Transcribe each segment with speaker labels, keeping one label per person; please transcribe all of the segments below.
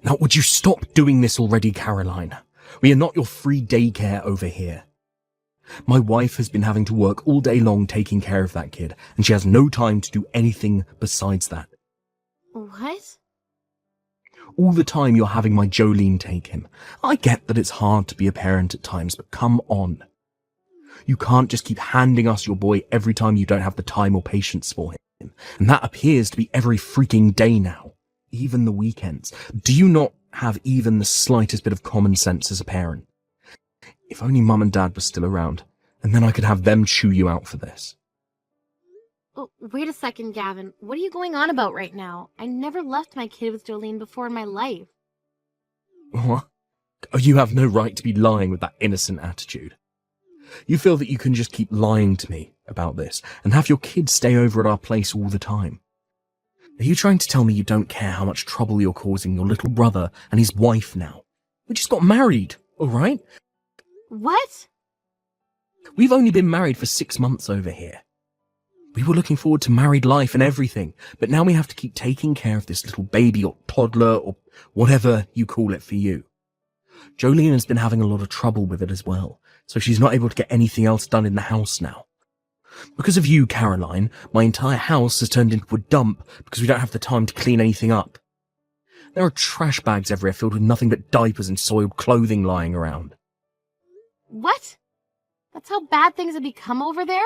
Speaker 1: Now, would you stop doing this already, Caroline? We are not your free daycare over here. My wife has been having to work all day long taking care of that kid, and she has no time to do anything besides that.
Speaker 2: What?
Speaker 1: All the time you're having my Jolene take him. I get that it's hard to be a parent at times, but come on. You can't just keep handing us your boy every time you don't have the time or patience for him. And that appears to be every freaking day now, even the weekends. Do you not have even the slightest bit of common sense as a parent? If only Mum and Dad were still around, and then I could have them chew you out for this.
Speaker 2: Oh, wait a second, Gavin. What are you going on about right now? I never left my kid with Jolene before in my life.
Speaker 1: What? Oh, you have no right to be lying with that innocent attitude. You feel that you can just keep lying to me about this and have your kids stay over at our place all the time. Are you trying to tell me you don't care how much trouble you're causing your little brother and his wife now? We just got married, all right?
Speaker 2: What?
Speaker 1: We've only been married for 6 months over here. We were looking forward to married life and everything, but now we have to keep taking care of this little baby or toddler or whatever you call it for you. Jolene has been having a lot of trouble with it as well, so she's not able to get anything else done in the house now. Because of you, Caroline, my entire house has turned into a dump because we don't have the time to clean anything up. There are trash bags everywhere filled with nothing but diapers and soiled clothing lying around.
Speaker 2: What? That's how bad things have become over there?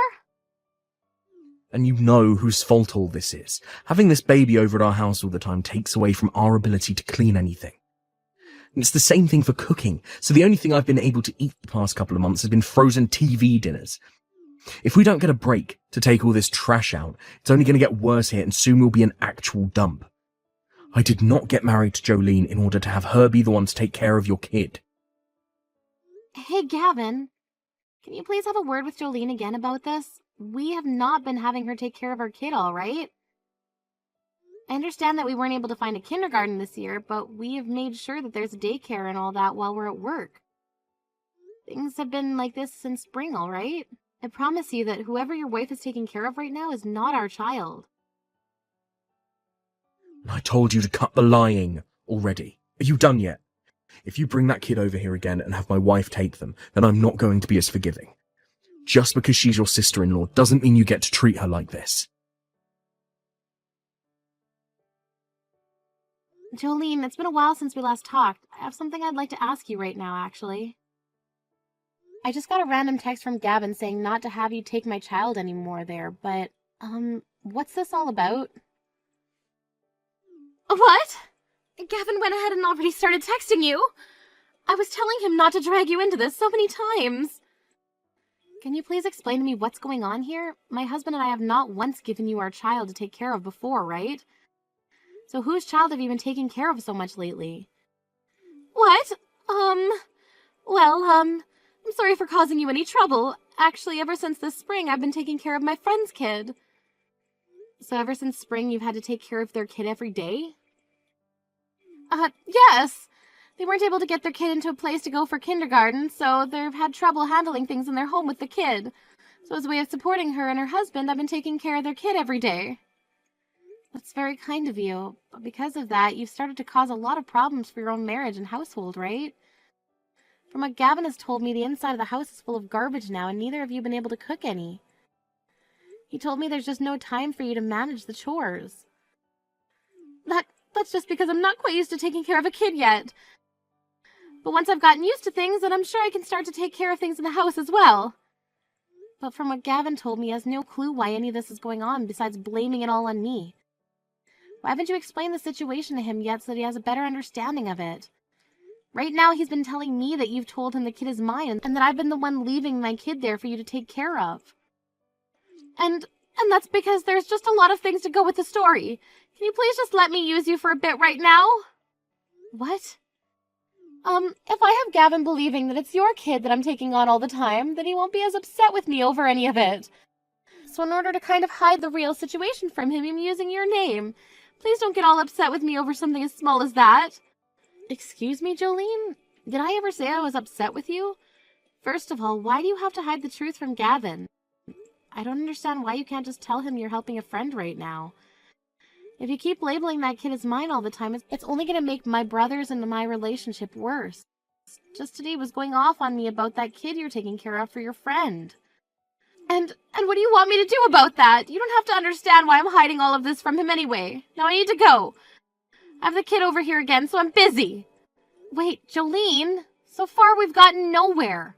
Speaker 1: And you know whose fault all this is. Having this baby over at our house all the time takes away from our ability to clean anything. And it's the same thing for cooking, so the only thing I've been able to eat the past couple of months has been frozen TV dinners. If we don't get a break to take all this trash out, it's only going to get worse here and soon we'll be an actual dump. I did not get married to Jolene in order to have her be the one to take care of your kid.
Speaker 2: Hey, Gavin. Can you please have a word with Jolene again about this? We have not been having her take care of our kid, all right? I understand that we weren't able to find a kindergarten this year, but we have made sure that there's a daycare and all that while we're at work. Things have been like this since spring, all right? I promise you that whoever your wife is taking care of right now is not our child.
Speaker 1: I told you to cut the lying already. Are you done yet? If you bring that kid over here again and have my wife take them, then I'm not going to be as forgiving. Just because she's your sister-in-law doesn't mean you get to treat her like this.
Speaker 2: Jolene, it's been a while since we last talked. I have something I'd like to ask you right now, actually. I just got a random text from Gavin saying not to have you take my child anymore there, but, what's this all about? What? Gavin went ahead and already started texting you? I was telling him not to drag you into this so many times. Can you please explain to me what's going on here? My husband and I have not once given you our child to take care of before, right? So whose child have you been taking care of so much lately? What? I'm sorry for causing you any trouble. Actually, ever since this spring, I've been taking care of my friend's kid. So ever since spring, you've had to take care of their kid every day? Yes. They weren't able to get their kid into a place to go for kindergarten, so they've had trouble handling things in their home with the kid. So as a way of supporting her and her husband, I've been taking care of their kid every day. That's very kind of you, but because of that, you've started to cause a lot of problems for your own marriage and household, right? From what Gavin has told me, the inside of the house is full of garbage now, and neither of you have been able to cook any. He told me there's just no time for you to manage the chores. That's just because I'm not quite used to taking care of a kid yet. But once I've gotten used to things, then I'm sure I can start to take care of things in the house as well. But from what Gavin told me, he has no clue why any of this is going on, besides blaming it all on me. Why haven't you explained the situation to him yet so that he has a better understanding of it? Right now, he's been telling me that you've told him the kid is mine, and that I've been the one leaving my kid there for you to take care of. And that's because there's just a lot of things to go with the story. Can you please just let me use you for a bit right now? What? If I have Gavin believing that it's your kid that I'm taking on all the time, then he won't be as upset with me over any of it. So in order to kind of hide the real situation from him, I'm using your name. Please don't get all upset with me over something as small as that. Excuse me, Jolene? Did I ever say I was upset with you? First of all, why do you have to hide the truth from Gavin? I don't understand why you can't just tell him you're helping a friend right now. If you keep labeling that kid as mine all the time, it's only going to make my brothers and my relationship worse. Just today was going off on me about that kid you're taking care of for your friend. And what do you want me to do about that? You don't have to understand why I'm hiding all of this from him anyway. Now I need to go. I have the kid over here again, so I'm busy. Wait, Jolene, so far we've gotten nowhere.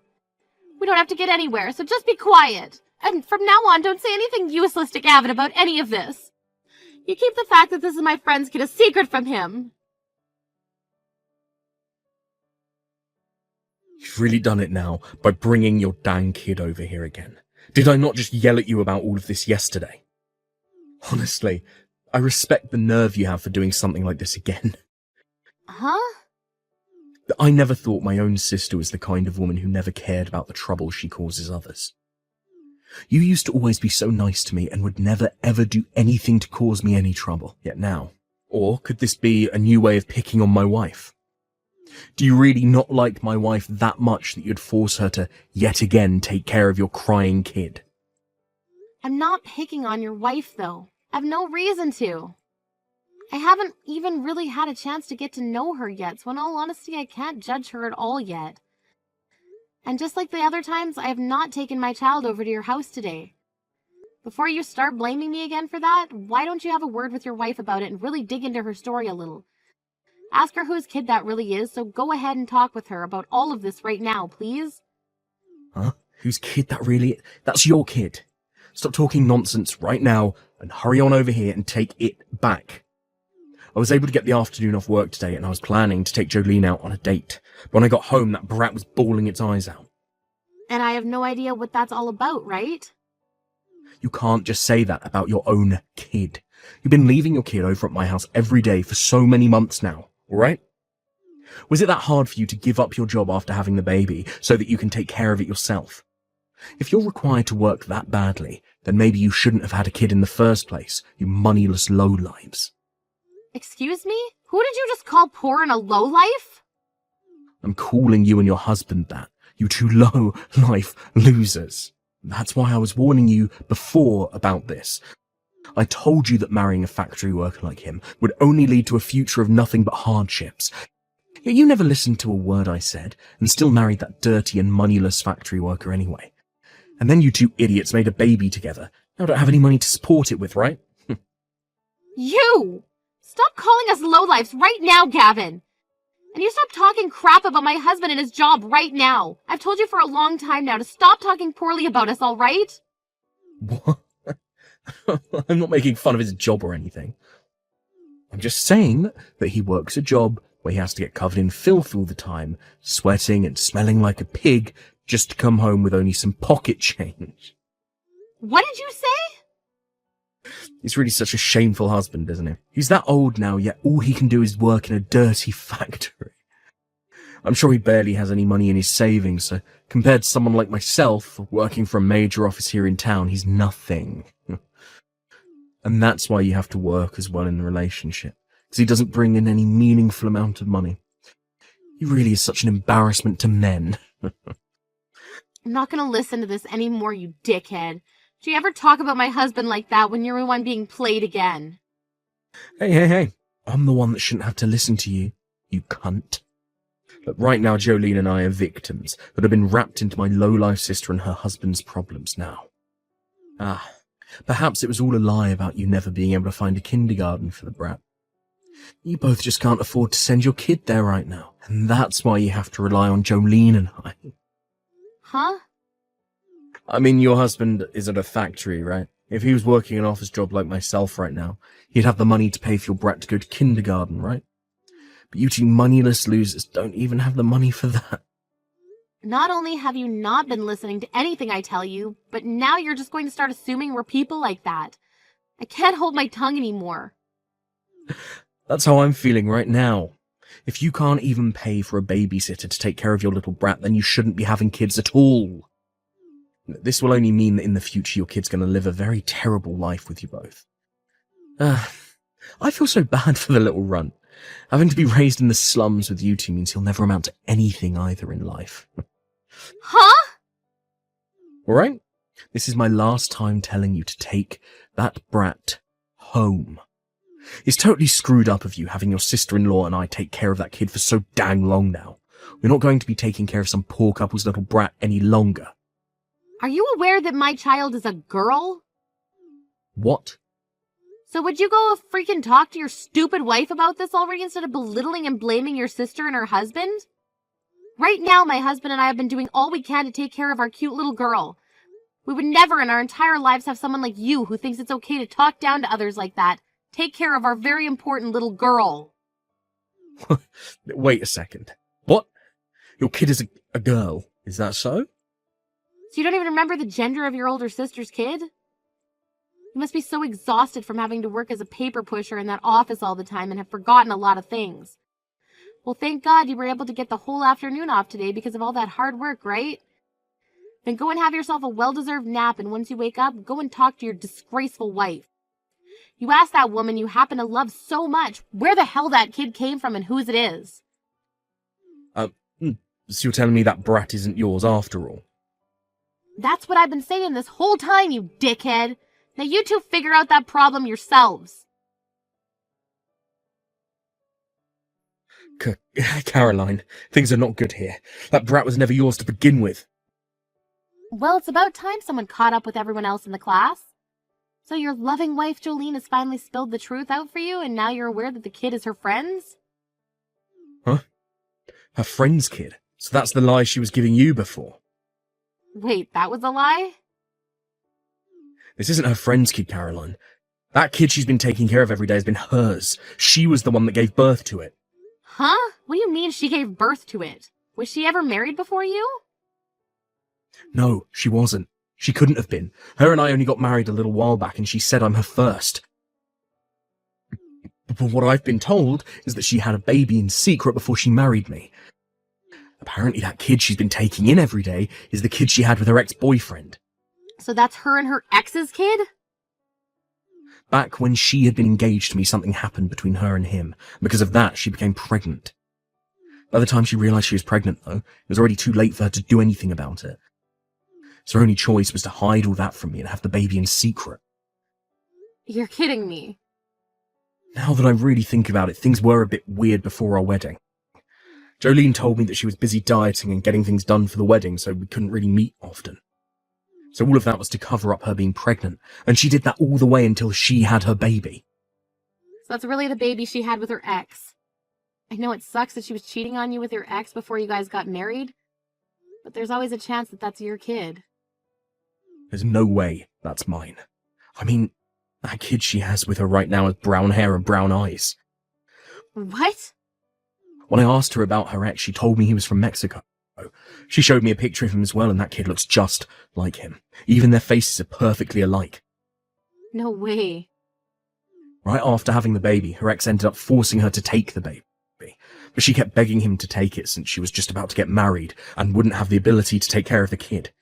Speaker 2: We don't have to get anywhere, so just be quiet. And from now on, don't say anything useless to Gavin about any of this. You keep the fact that this is my friend's kid a secret from him.
Speaker 1: You've really done it now by bringing your dang kid over here again. Did I not just yell at you about all of this yesterday? Honestly, I respect the nerve you have for doing something like this again.
Speaker 2: Huh?
Speaker 1: I never thought my own sister was the kind of woman who never cared about the trouble she causes others. You used to always be so nice to me and would never ever do anything to cause me any trouble. Yet now, or could this be a new way of picking on my wife? Do you really not like my wife that much that you'd force her to yet again take care of your crying kid?
Speaker 2: I'm not picking on your wife, though. I've no reason to. I haven't even really had a chance to get to know her yet, so in all honesty, I can't judge her at all yet. And just like the other times, I have not taken my child over to your house today. Before you start blaming me again for that, why don't you have a word with your wife about it and really dig into her story a little? Ask her whose kid that really is, so go ahead and talk with her about all of this right now, please.
Speaker 1: Huh? Whose kid that really is? That's your kid. Stop talking nonsense right now and hurry on over here and take it back. I was able to get the afternoon off work today and I was planning to take Jolene out on a date. But when I got home, that brat was bawling its eyes out.
Speaker 2: And I have no idea what that's all about, right?
Speaker 1: You can't just say that about your own kid. You've been leaving your kid over at my house every day for so many months now, alright? Was it that hard for you to give up your job after having the baby so that you can take care of it yourself? If you're required to work that badly, then maybe you shouldn't have had a kid in the first place, you moneyless lowlives.
Speaker 2: Excuse me? Who did you just call poor and a lowlife?
Speaker 1: I'm calling you and your husband that. You two low-life losers. That's why I was warning you before about this. I told you that marrying a factory worker like him would only lead to a future of nothing but hardships. Yet you never listened to a word I said, and still married that dirty and moneyless factory worker anyway. And then you two idiots made a baby together. Now don't have any money to support it with, right?
Speaker 2: You! Stop calling us lowlifes right now, Gavin! And you stop talking crap about my husband and his job right now. I've told you for a long time now to stop talking poorly about us, all right?
Speaker 1: What? I'm not making fun of his job or anything. I'm just saying that he works a job where he has to get covered in filth all the time, sweating and smelling like a pig, just to come home with only some pocket change.
Speaker 2: What did you say?
Speaker 1: He's really such a shameful husband, isn't he? He's that old now, yet all he can do is work in a dirty factory. I'm sure he barely has any money in his savings, so compared to someone like myself, working for a major office here in town, he's nothing. And that's why you have to work as well in the relationship, because he doesn't bring in any meaningful amount of money. He really is such an embarrassment to men.
Speaker 2: I'm not gonna listen to this anymore, you dickhead. Do you ever talk about my husband like that when you're the one being played again?
Speaker 1: Hey. I'm the one that shouldn't have to listen to you, you cunt. But right now, Jolene and I are victims that have been wrapped into my low-life sister and her husband's problems now. Perhaps it was all a lie about you never being able to find a kindergarten for the brat. You both just can't afford to send your kid there right now, and that's why you have to rely on Jolene and I.
Speaker 2: Huh?
Speaker 1: I mean, your husband is at a factory, right? If he was working an office job like myself right now, he'd have the money to pay for your brat to go to kindergarten, right? But you two moneyless losers don't even have the money for that.
Speaker 2: Not only have you not been listening to anything I tell you, but now you're just going to start assuming we're people like that. I can't hold my tongue anymore.
Speaker 1: That's how I'm feeling right now. If you can't even pay for a babysitter to take care of your little brat, then you shouldn't be having kids at all. This will only mean that in the future your kid's going to live a very terrible life with you both. I feel so bad for the little runt. Having to be raised in the slums with you two means he'll never amount to anything either in life.
Speaker 2: Huh?
Speaker 1: Alright? This is my last time telling you to take that brat home. It's totally screwed up of you having your sister-in-law and I take care of that kid for so dang long now. We're not going to be taking care of some poor couple's little brat any longer.
Speaker 2: Are you aware that my child is a girl?
Speaker 1: What?
Speaker 2: So would you go freaking talk to your stupid wife about this already instead of belittling and blaming your sister and her husband? Right now, my husband and I have been doing all we can to take care of our cute little girl. We would never in our entire lives have someone like you who thinks it's okay to talk down to others like that. Take care of our very important little girl.
Speaker 1: Wait a second. What? Your kid is a girl, is that so?
Speaker 2: So you don't even remember the gender of your older sister's kid? You must be so exhausted from having to work as a paper pusher in that office all the time and have forgotten a lot of things. Well, thank God you were able to get the whole afternoon off today because of all that hard work, right? Then go and have yourself a well-deserved nap, and once you wake up, go and talk to your disgraceful wife. You asked that woman you happen to love so much where the hell that kid came from and whose it is.
Speaker 1: So you're telling me that brat isn't yours after all?
Speaker 2: That's what I've been saying this whole time, you dickhead. Now you two figure out that problem yourselves.
Speaker 1: Caroline, things are not good here. That brat was never yours to begin with.
Speaker 2: Well, it's about time someone caught up with everyone else in the class. So your loving wife Jolene has finally spilled the truth out for you, and now you're aware that the kid is her friend's?
Speaker 1: Huh? Her friend's kid? So that's the lie she was giving you before?
Speaker 2: Wait, that was a lie?
Speaker 1: This isn't her friend's kid, Caroline. That kid she's been taking care of every day has been hers. She was the one that gave birth to it.
Speaker 2: Huh? What do you mean she gave birth to it? Was she ever married before you?
Speaker 1: No, she wasn't. She couldn't have been. Her and I only got married a little while back, and she said I'm her first. But what I've been told is that she had a baby in secret before she married me. Apparently that kid she's been taking in every day is the kid she had with her ex-boyfriend.
Speaker 2: So that's her and her ex's kid?
Speaker 1: Back when she had been engaged to me, something happened between her and him. Because of that, she became pregnant. By the time she realized she was pregnant, though, it was already too late for her to do anything about it. So her only choice was to hide all that from me and have the baby in secret.
Speaker 2: You're kidding me.
Speaker 1: Now that I really think about it, things were a bit weird before our wedding. Jolene told me that she was busy dieting and getting things done for the wedding, so we couldn't really meet often. So all of that was to cover up her being pregnant, and she did that all the way until she had her baby.
Speaker 2: So that's really the baby she had with her ex. I know it sucks that she was cheating on you with your ex before you guys got married, but there's always a chance that that's your kid.
Speaker 1: There's no way that's mine. I mean, that kid she has with her right now has brown hair and brown eyes.
Speaker 2: What?
Speaker 1: When I asked her about her ex, she told me he was from Mexico. She showed me a picture of him as well, and that kid looks just like him. Even their faces are perfectly alike.
Speaker 2: No way.
Speaker 1: Right after having the baby, her ex ended up forcing her to take the baby. But she kept begging him to take it since she was just about to get married and wouldn't have the ability to take care of the kid.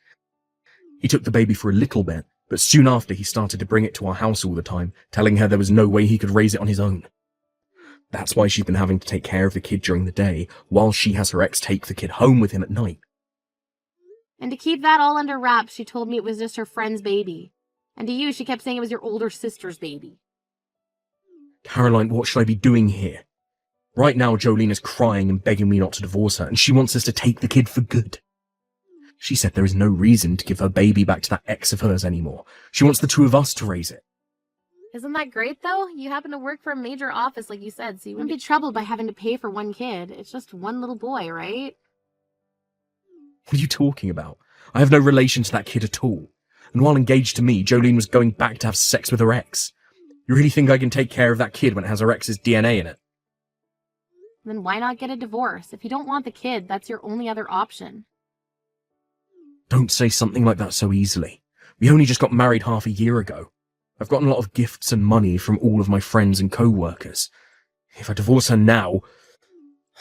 Speaker 1: He took the baby for a little bit, but soon after he started to bring it to our house all the time, telling her there was no way he could raise it on his own. That's why she's been having to take care of the kid during the day, while she has her ex take the kid home with him at night.
Speaker 2: And to keep that all under wraps, she told me it was just her friend's baby. And to you, she kept saying it was your older sister's baby.
Speaker 1: Caroline, what should I be doing here? Right now, Jolene is crying and begging me not to divorce her, and she wants us to take the kid for good. She said there is no reason to give her baby back to that ex of hers anymore. She wants the two of us to raise it.
Speaker 2: Isn't that great, though? You happen to work for a major office, like you said, so you wouldn't be troubled by having to pay for one kid. It's just one little boy, right?
Speaker 1: What are you talking about? I have no relation to that kid at all. And while engaged to me, Jolene was going back to have sex with her ex. You really think I can take care of that kid when it has her ex's DNA in it?
Speaker 2: Then why not get a divorce? If you don't want the kid, that's your only other option.
Speaker 1: Don't say something like that so easily. We only just got married half a year ago. I've gotten a lot of gifts and money from all of my friends and co-workers. If I divorce her now,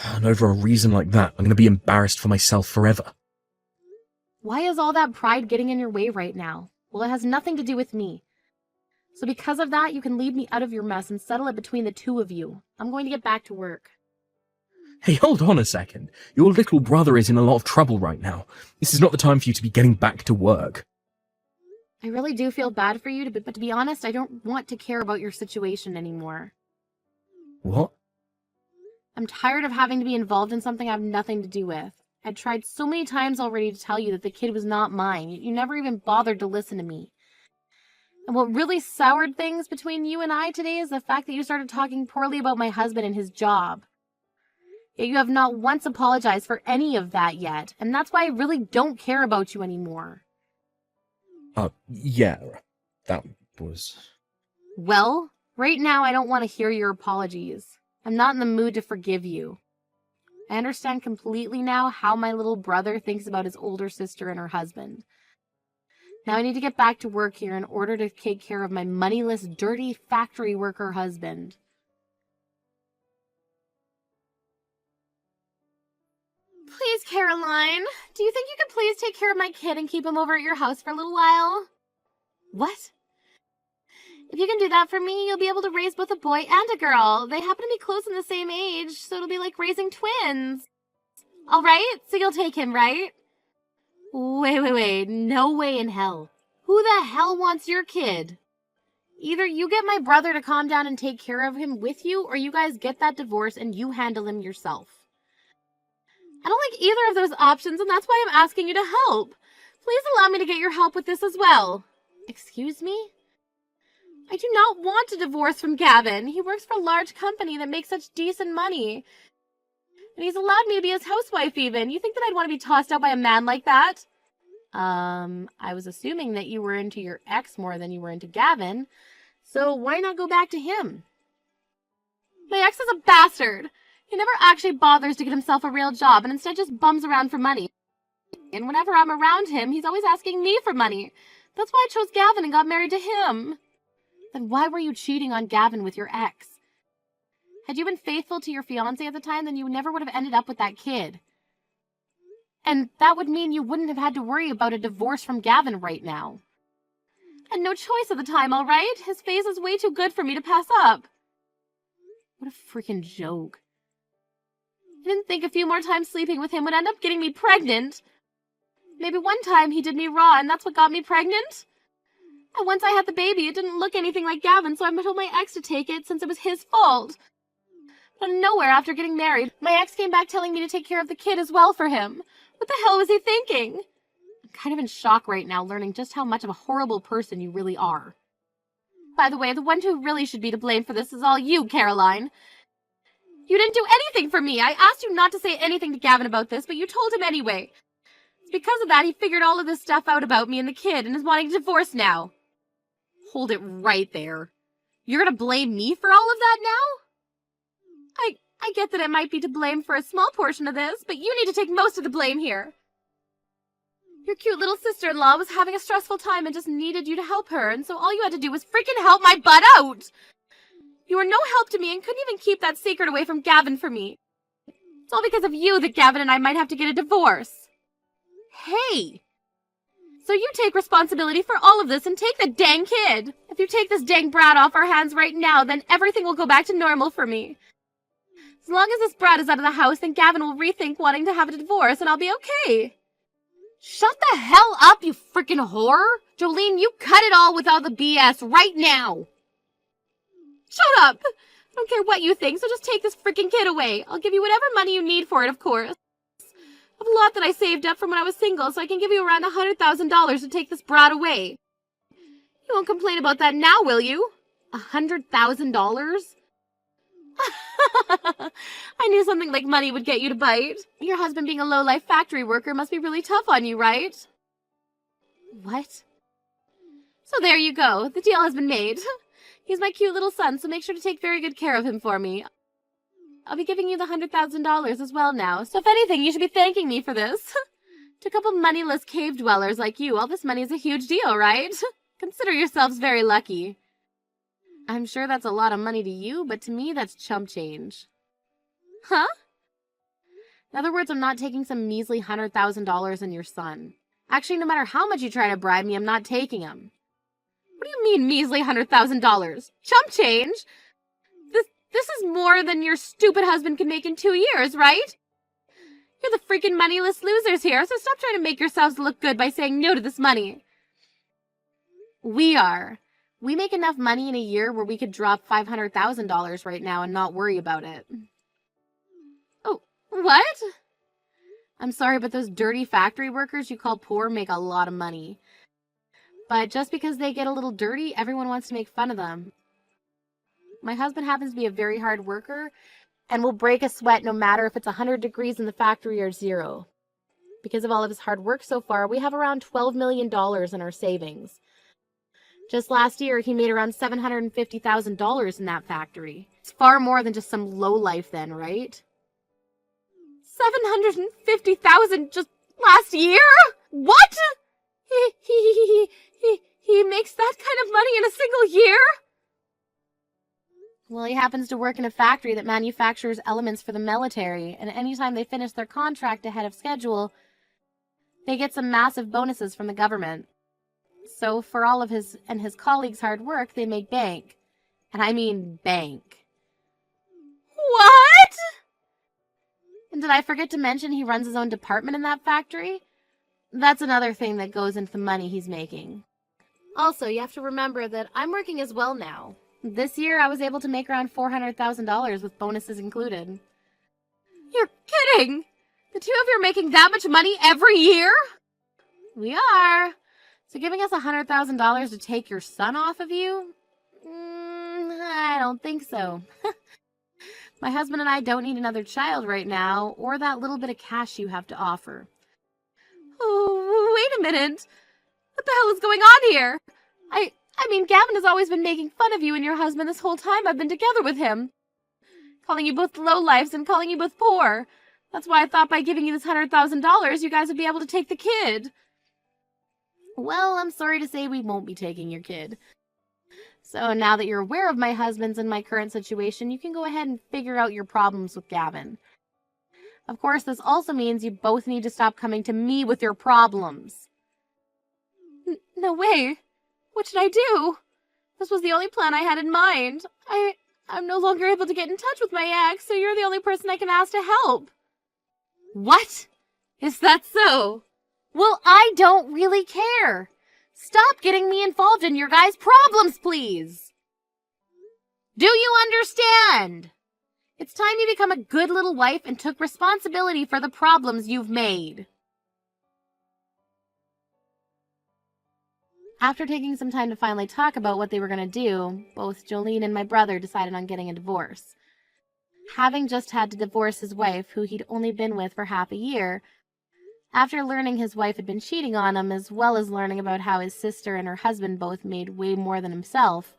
Speaker 1: and over a reason like that, I'm going to be embarrassed for myself forever.
Speaker 2: Why is all that pride getting in your way right now? Well, it has nothing to do with me. So because of that, you can leave me out of your mess and settle it between the two of you. I'm going to get back to work.
Speaker 1: Hey, hold on a second. Your little brother is in a lot of trouble right now. This is not the time for you to be getting back to work.
Speaker 2: I really do feel bad for you, but to be honest, I don't want to care about your situation anymore.
Speaker 1: What?
Speaker 2: I'm tired of having to be involved in something I have nothing to do with. I tried so many times already to tell you that the kid was not mine. You never even bothered to listen to me. And what really soured things between you and I today is the fact that you started talking poorly about my husband and his job. Yet you have not once apologized for any of that yet, and that's why I really don't care about you anymore.
Speaker 1: Yeah, that was...
Speaker 2: Well, right now I don't want to hear your apologies. I'm not in the mood to forgive you. I understand completely now how my little brother thinks about his older sister and her husband. Now I need to get back to work here in order to take care of my moneyless, dirty factory worker husband. Please, Caroline, do you think you could please take care of my kid and keep him over at your house for a little while? What? If you can do that for me, you'll be able to raise both a boy and a girl. They happen to be close in the same age, so it'll be like raising twins. All right? So you'll take him, right? Wait. No way in hell. Who the hell wants your kid? Either you get my brother to calm down and take care of him with you, or you guys get that divorce and you handle him yourself. I don't like either of those options, and that's why I'm asking you to help. Please allow me to get your help with this as well. Excuse me? I do not want a divorce from Gavin. He works for a large company that makes such decent money. And he's allowed me to be his housewife even. You think that I'd want to be tossed out by a man like that? I was assuming that you were into your ex more than you were into Gavin. So why not go back to him? My ex is a bastard. He never actually bothers to get himself a real job and instead just bums around for money. And whenever I'm around him, he's always asking me for money. That's why I chose Gavin and got married to him. Then why were you cheating on Gavin with your ex? Had you been faithful to your fiancé at the time, then you never would have ended up with that kid. And that would mean you wouldn't have had to worry about a divorce from Gavin right now. And no choice at the time, all right? His face is way too good for me to pass up. What a freaking joke. I didn't think a few more times sleeping with him would end up getting me pregnant. Maybe one time he did me raw and that's what got me pregnant? And once I had the baby, it didn't look anything like Gavin, so I told my ex to take it since it was his fault. But out of nowhere, after getting married, my ex came back telling me to take care of the kid as well for him. What the hell was he thinking? I'm kind of in shock right now, learning just how much of a horrible person you really are. By the way, the one who really should be to blame for this is all you, Caroline. You didn't do anything for me. I asked you not to say anything to Gavin about this, but you told him anyway. It's because of that he figured all of this stuff out about me and the kid and is wanting a divorce now. Hold it right there. You're gonna blame me for all of that now? I get that it might be to blame for a small portion of this, but you need to take most of the blame here. Your cute little sister-in-law was having a stressful time and just needed you to help her, and so all you had to do was freaking help my butt out! You were no help to me and couldn't even keep that secret away from Gavin for me. It's all because of you that Gavin and I might have to get a divorce. Hey! So you take responsibility for all of this and take the dang kid. If you take this dang brat off our hands right now, then everything will go back to normal for me. As long as this brat is out of the house, then Gavin will rethink wanting to have a divorce and I'll be okay. Shut the hell up, you freaking whore! Jolene, you cut it all with all the BS right now! Shut up! I don't care what you think, so just take this freaking kid away. I'll give you whatever money you need for it, of course. I have a lot that I saved up from when I was single, so I can give you around $100,000 to take this brat away. You won't complain about that now, will you? $100,000? I knew something like money would get you to bite. Your husband being a low-life factory worker must be really tough on you, right? What? So there you go. The deal has been made. He's my cute little son, so make sure to take very good care of him for me. I'll be giving you the $100,000 as well now, so if anything, you should be thanking me for this. To a couple moneyless cave dwellers like you, all this money is a huge deal, right? Consider yourselves very lucky. I'm sure that's a lot of money to you, but to me, that's chump change. Huh? In other words, I'm not taking some measly $100,000 in your son. Actually, no matter how much you try to bribe me, I'm not taking him. What do you mean, measly $100,000? Chump change? This is more than your stupid husband can make in 2 years, right? You're the freaking moneyless losers here, so stop trying to make yourselves look good by saying no to this money. We are We make enough money in a year where we could drop $500,000 right now and not worry about it. Oh, what? I'm sorry, but those dirty factory workers you call poor make a lot of money. But just because they get a little dirty, everyone wants to make fun of them. My husband happens to be a very hard worker and will break a sweat no matter if it's 100 degrees in the factory or 0. Because of all of his hard work so far, we have around $12 million in our savings. Just last year, he made around $750,000 in that factory. It's far more than just some lowlife then, right? $750,000 just last year? What? He makes that kind of money in a single year? Well, he happens to work in a factory that manufactures elements for the military, and anytime they finish their contract ahead of schedule, they get some massive bonuses from the government. So for all of his and his colleagues' hard work, they make bank. And I mean bank. What? And did I forget to mention he runs his own department in that factory? That's another thing that goes into the money he's making. Also, you have to remember that I'm working as well now. This year, I was able to make around $400,000 with bonuses included. You're kidding! The two of you are making that much money every year? We are. So giving us $100,000 to take your son off of you? I don't think so. My husband and I don't need another child right now, or that little bit of cash you have to offer. Oh, wait a minute. What the hell is going on here? I mean, Gavin has always been making fun of you and your husband this whole time I've been together with him. Calling you both lowlifes and calling you both poor. That's why I thought by giving you this $100,000, you guys would be able to take the kid. Well, I'm sorry to say we won't be taking your kid. So now that you're aware of my husband's and my current situation, you can go ahead and figure out your problems with Gavin. Of course, this also means you both need to stop coming to me with your problems. No way. What should I do? This was the only plan I had in mind. I'm no longer able to get in touch with my ex, so you're the only person I can ask to help. What? Is that so? Well, I don't really care. Stop getting me involved in your guys' problems, please. Do you understand? It's time you become a good little wife and took responsibility for the problems you've made. After taking some time to finally talk about what they were going to do, both Jolene and my brother decided on getting a divorce. Having just had to divorce his wife, who he'd only been with for half a year, after learning his wife had been cheating on him, as well as learning about how his sister and her husband both made way more than himself,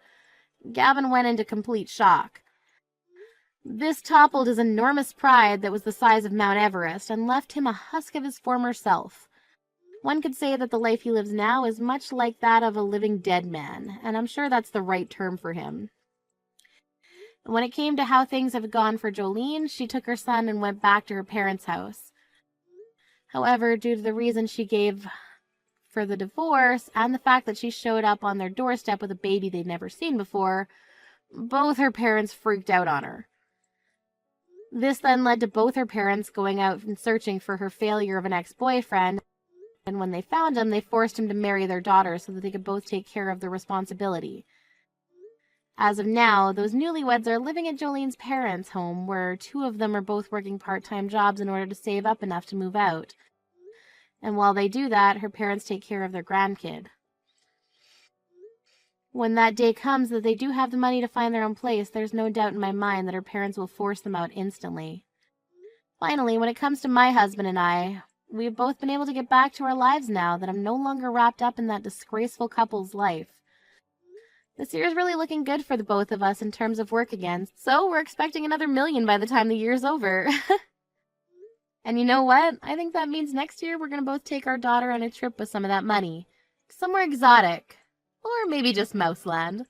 Speaker 2: Gavin went into complete shock. This toppled his enormous pride that was the size of Mount Everest and left him a husk of his former self. One could say that the life he lives now is much like that of a living dead man, and I'm sure that's the right term for him. When it came to how things have gone for Jolene, she took her son and went back to her parents' house. However, due to the reason she gave for the divorce and the fact that she showed up on their doorstep with a baby they'd never seen before, both her parents freaked out on her. This then led to both her parents going out and searching for her failure of an ex-boyfriend, and when they found him, they forced him to marry their daughter so that they could both take care of the responsibility. As of now, those newlyweds are living at Jolene's parents' home, where two of them are both working part-time jobs in order to save up enough to move out. And while they do that, her parents take care of their grandkid. When that day comes that they do have the money to find their own place, there's no doubt in my mind that her parents will force them out instantly. Finally, when it comes to my husband and I, we've both been able to get back to our lives now that I'm no longer wrapped up in that disgraceful couple's life. This year's really looking good for the both of us in terms of work again, so we're expecting another $1 million by the time the year's over. And you know what? I think that means next year we're going to both take our daughter on a trip with some of that money. Somewhere exotic. Or maybe just Mouseland.